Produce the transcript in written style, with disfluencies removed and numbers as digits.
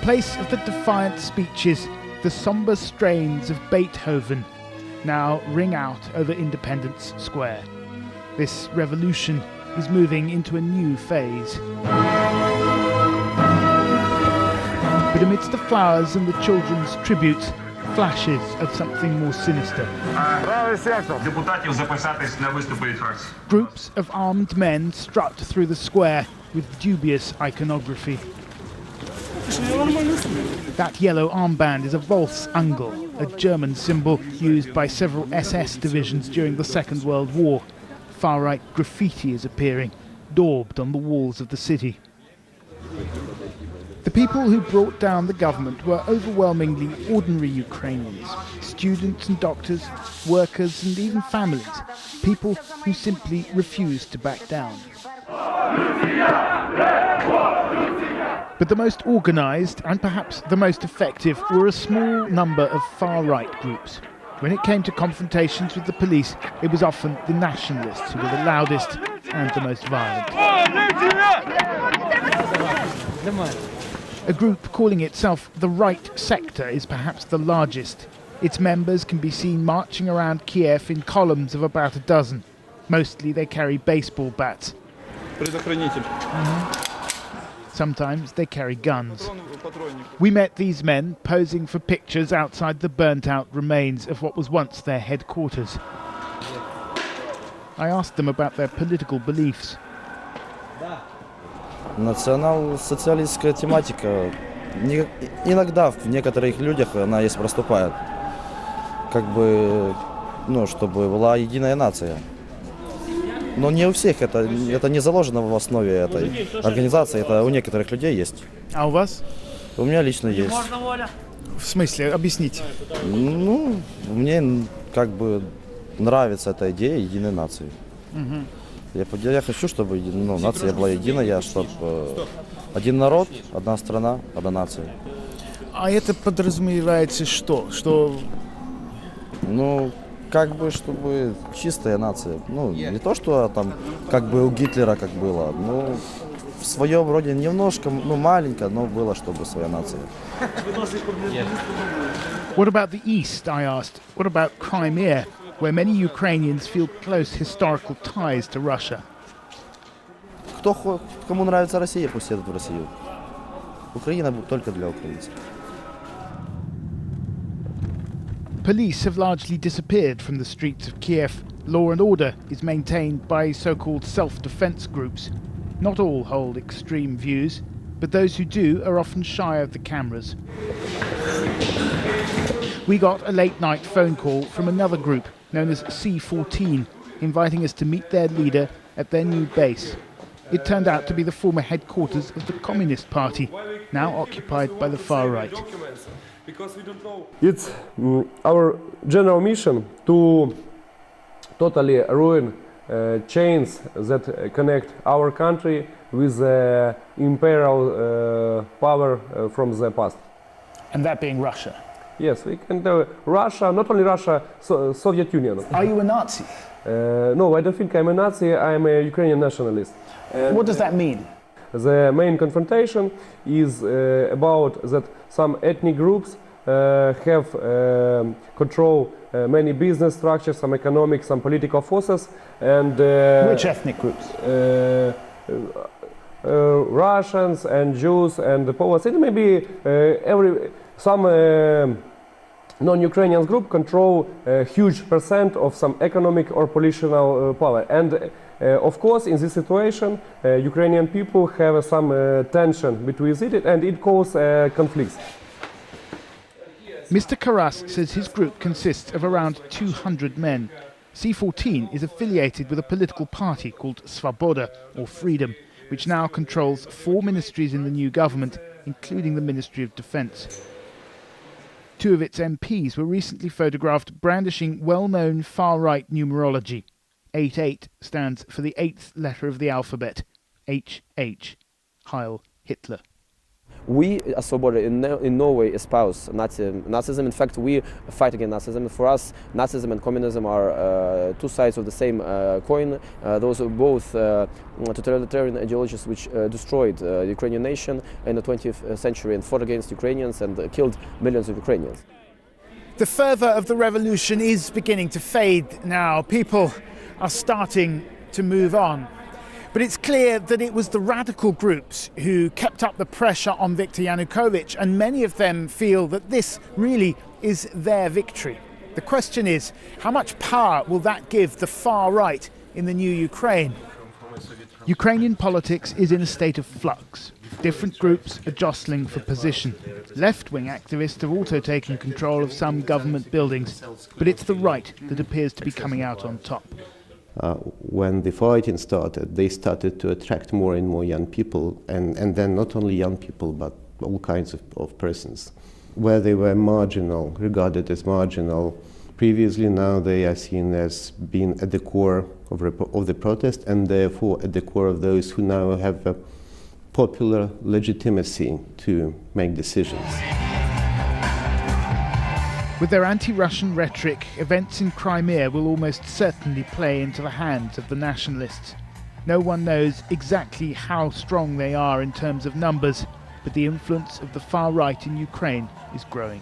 place of the defiant speeches, the sombre strains of Beethoven now ring out over Independence Square. This revolution is moving into a new phase. But amidst the flowers and the children's tributes, flashes of something more sinister. Groups of armed men strut through the square with dubious iconography. That yellow armband is a Volksangel, a German symbol used by several SS divisions during the Second World War. Far-right graffiti is appearing, daubed on the walls of the city. The people who brought down the government were overwhelmingly ordinary Ukrainians, students and doctors, workers and even families, people who simply refused to back down. But the most organised and perhaps the most effective were a small number of far-right groups. When it came to confrontations with the police, it was often the nationalists who were the loudest and the most violent. A group calling itself the Right Sector is perhaps the largest. Its members can be seen marching around Kiev in columns of about a dozen. Mostly they carry baseball bats. Sometimes they carry guns. We met these men posing for pictures outside the burnt-out remains of what was once their headquarters. I asked them about their political beliefs. Национал-социалистская тематика иногда в некоторых людях она есть проступает. Как бы, чтобы была единая нация. Но не у всех это не заложено в основе этой организации, это у некоторых людей есть. А у вас? У меня лично есть. В смысле? Объясните. Мне как бы нравится эта идея единой нации. Я хочу, чтобы нация была единая, чтобы один народ, одна страна, одна нация. А это подразумевается что? Как бы, чтобы чистая нация. Не то, что там, как бы у Гитлера как было. В своем роде немножко, маленько, но было, чтобы своя нация. What about the East, I asked? What about Crimea, where many Ukrainians feel close historical ties to Russia? Кому нравится Россия, пусть едут в Россию. Украина только для украинцев. Police have largely disappeared from the streets of Kiev. Law and order is maintained by so-called self-defense groups. Not all hold extreme views, but those who do are often shy of the cameras. We got a late-night phone call from another group known as C14, inviting us to meet their leader at their new base. It turned out to be the former headquarters of the Communist Party, now occupied by the far right. It's our general mission to totally ruin chains that connect our country with the imperial power from the past. And that being Russia? Yes, we can do Russia, not only Russia, Soviet Union. Are you a Nazi? No, I don't think I'm a Nazi, I'm a Ukrainian nationalist. What does that mean? The main confrontation is about that some ethnic groups have control many business structures, some economic, some political forces, and which ethnic groups? Russians and Jews and the Poles. It may be some non-Ukrainian group control a huge percent of some economic or political power. And of course, in this situation, Ukrainian people have some tension between it, and it causes conflicts. Mr. Karas says his group consists of around 200 men. C14 is affiliated with a political party called Svoboda, or Freedom, which now controls 4 ministries in the new government, including the Ministry of Defence. 2 of its MPs were recently photographed brandishing well-known far-right numerology. 88 stands for the 8th letter of the alphabet, HH, Heil Hitler. We, as Svoboda, in no way espouse Nazism. In fact, we fight against Nazism. For us, Nazism and communism are two sides of the same coin. Those are both totalitarian ideologies which destroyed the Ukrainian nation in the 20th century and fought against Ukrainians and killed millions of Ukrainians. The fervour of the revolution is beginning to fade now. People are starting to move on. But it's clear that it was the radical groups who kept up the pressure on Viktor Yanukovych, and many of them feel that this really is their victory. The question is, how much power will that give the far right in the new Ukraine? Ukrainian politics is in a state of flux. Different groups are jostling for position. Left-wing activists have also taken control of some government buildings, but it's the right that appears to be coming out on top. When the fighting started, they started to attract more and more young people, and then not only young people, but all kinds of persons. Where they were marginal, regarded as marginal previously, now they are seen as being at the core of the protest, and therefore at the core of those who now have a popular legitimacy to make decisions. With their anti-Russian rhetoric, events in Crimea will almost certainly play into the hands of the nationalists. No one knows exactly how strong they are in terms of numbers, but the influence of the far right in Ukraine is growing.